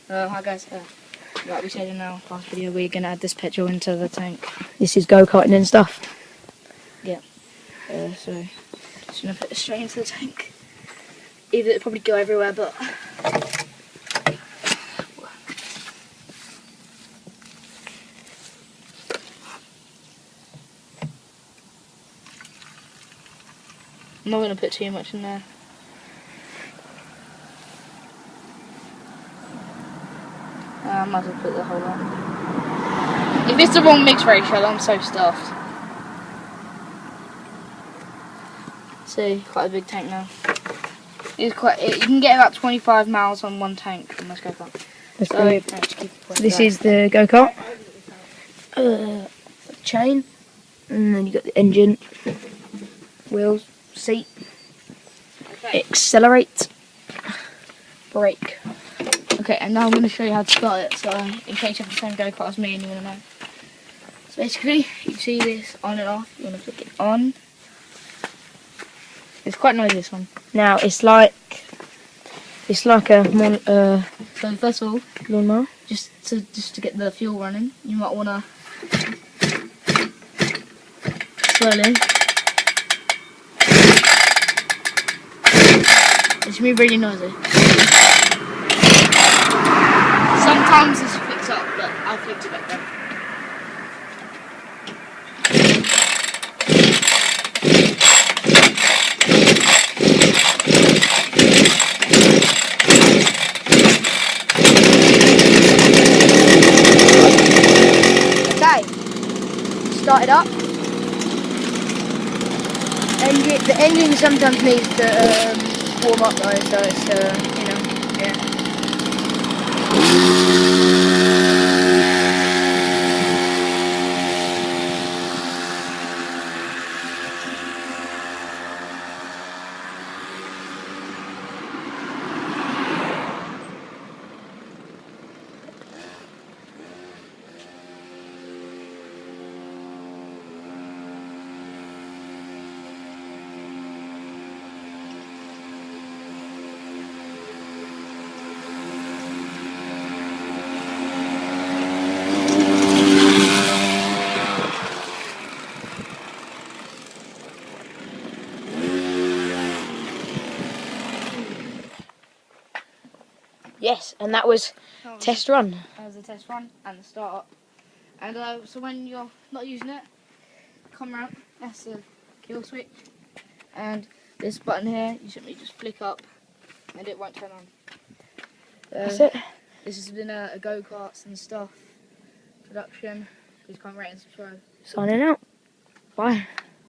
Hi guys, like we said in our last video, we're going to add this petrol into the tank. This is go-karting and stuff. Yeah. So, just going to put it straight into the tank. Either it'll probably go everywhere, but... I'm not going to put too much in there. I might as well put the whole lot. If it's the wrong mix ratio, I'm so stuffed. See, quite a big tank now. You can get about 25 miles on one tank from this go-kart. That's So, brilliant. This is the go-kart. Chain. And then you got the engine. Wheels. Seat. Accelerate. Brake. Okay, and now I'm going to show you how to start it, so in case you have the same go-kart as me and you want to know. So basically, you see this on and off, you want to flick it on. It's quite noisy, this one. Now it's like a So first of all, lawnmower. just to get the fuel running, you might want to slowly. It's going to be really noisy. Sometimes this flicks up, but I flicked it back then. Okay, start it up. The engine sometimes needs to warm up though, so it's yeah. Yes, and that was test run. That was a test run and the start up. And so when you're not using it, come around, that's the kill switch. And this button here, you simply just flick up and it won't turn on. That's it. This has been a go-karts and stuff production. Please comment, rate and subscribe. Signing out. Bye.